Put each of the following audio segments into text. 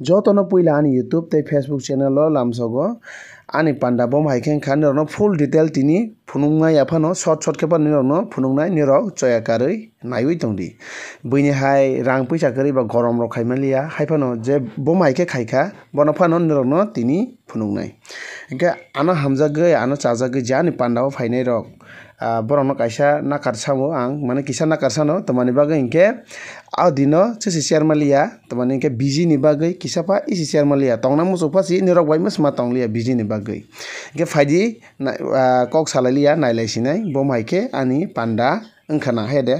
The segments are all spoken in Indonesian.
jotono puila ani YouTube tei Facebook channel o lamsogo ani panda bom haikeng kha nirokno full detail tini phunuknai aphano short ke pa nirokno phunuknai nirok choya karui naiwi tongdi buini hai rang puisa kari ba gorom rok khaimalia haifano je bom haike khaikha bono phano nirokno tini phunuknai engke ano hamjagoi ano chajagoi jani panda o phainai rok borokno kaisa nakar samo ang mane kisa nakar sano tomani bagoi engke dino chisi shermalia tomani engke biji ni bagoi kisa pa isi shermalia tongna muso pasi nirok bai masma tonglia biji ni bagoi engke faidi kok salailia nailai sinai bom haike ani panda engkhana hede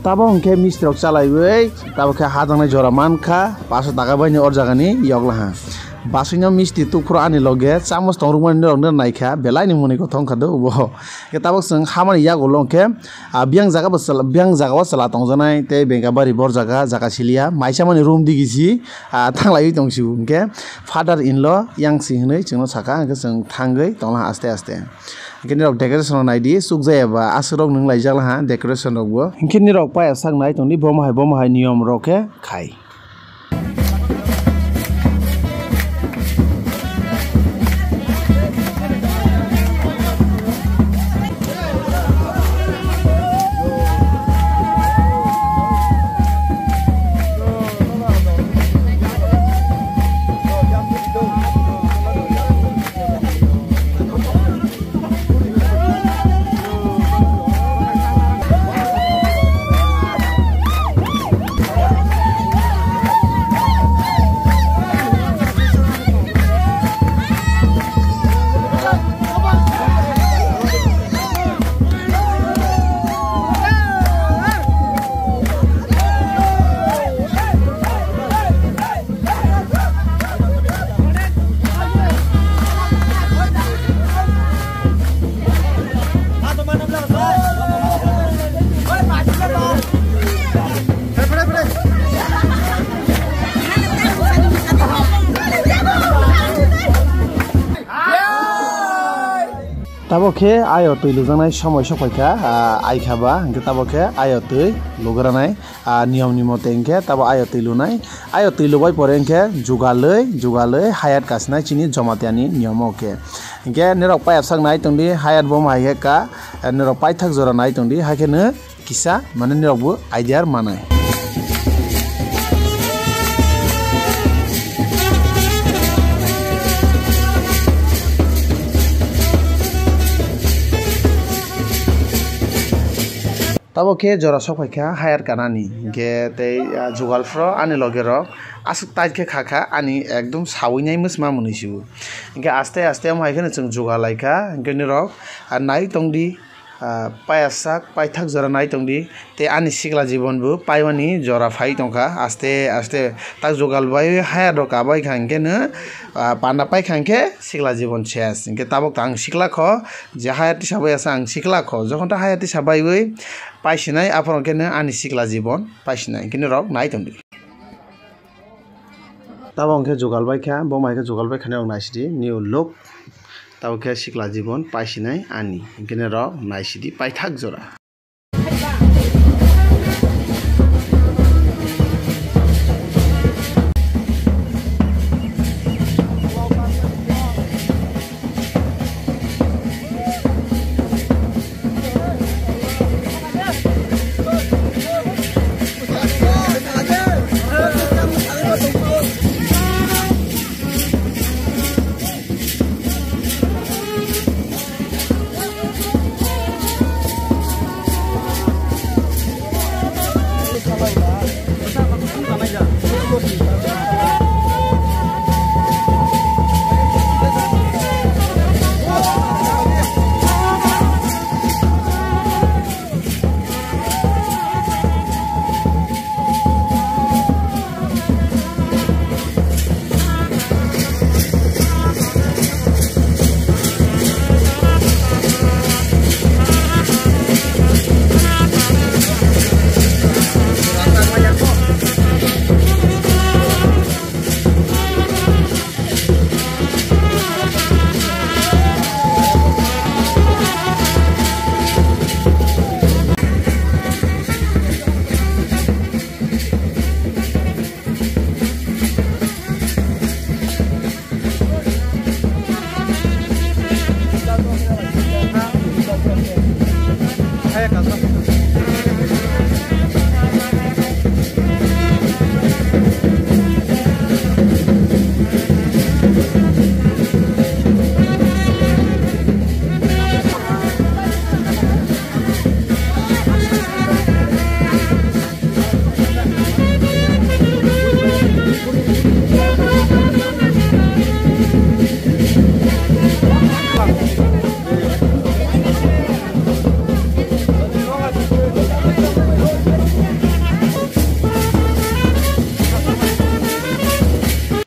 tabo hongke mistrok chalaibai tabo khe hadangnai jora mankha 500 taka baini or jagani yoglaha basino misti tukfro ani loge chamos tongrungmani rokno naikha belai ni muni ko thongkha do bo ke tabo sung hamani yago longke biang jaga o sala tongjanai tei bengabari bor jaga silia maisamani room digisi thanglai tongsiu hongke father in law yangsi hinui chungno saka hongke chung thangoi tongla aste aste hingke rok decoration naidi sukjayaba asrok nung laijak decoration rok bo hingke rok paya saknai tongdi bom hai niyom rok ke khai tabo khe ayo tui lujanai somoi sopaikha aikhaba hingke tabo khe ayo tui lugranai niyom ni mote hingke tabo ayo tui lunai ayo tui lubai pore hingke jugaloi hayat kasnai chini jomatiani niyom ke hingke nirok payap saknai tongdi hayat bom haike ka nirok paithak jora nai tongdi haike ne kisa mane nirok bo idea manai tabo khe jora sokpaikha hayar kanani hingke tei jugalfro ani loge rok asuk tait khe khakha ani ekdom sawinai musma munisiu hingke aste aste haike chung jugalaikha hingke nirok nai tongdi payasak paithak jora nai tongdi te ani sikla jibon bu paimani jora phai tongkha aste aste tak jogal bai haya do kabai khangke na panda pai khangke sikla jibon ses inke tabok tang sikla kho je hayati sabai asa ang sikla kho jokhon ta hayati sabai oi paisinai apron ke na ani sikla jibon paisinai kini rok nai tongdi tabo ke jogal bai kha bo mai ke jogal bai khane rok naisidi new look tabo ke sikla jibon paisinai ani kini rok naisidi paithak jora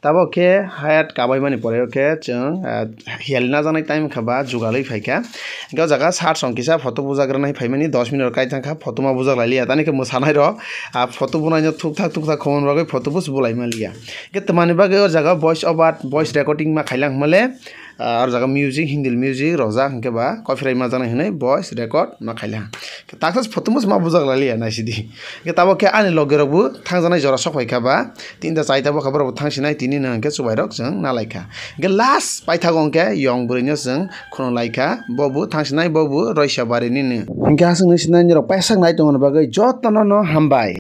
tabo ke hayat kabai mani pore ke chung helna janai time khaba jugalai phaika ga jaga sat songkisa photo bujagrana phaimani 10 minute kai thangkha photo ma bujak laili atani ke mosanai ro photo bunai no thuk thak khomon bagai photo bus bulai malia ke tamani bagai or jaga voice recording ma khailang male और जगह म्यूजिक हिंदी म्यूजिक रोजा के बा कॉपीराइट मा जाना है voice record मा खाइला ताकस फतुमस मा बुजाग लाली नासिदी के ताबो के आनि लगेरबु थांग जानाय जरा सखायखा बा तीनटा चाइता बो खबर थांसिनाय तिनि नंके सुबायरक जों नालायखा के लास्ट पाइथागं के यंग बुरैनो जों खुन लायखा बबु थांसिनाय बबु रयसा बारिनि ने के हासं नसिनाय रक पाइसाक नाय दङ बागै जतन न हामबाय।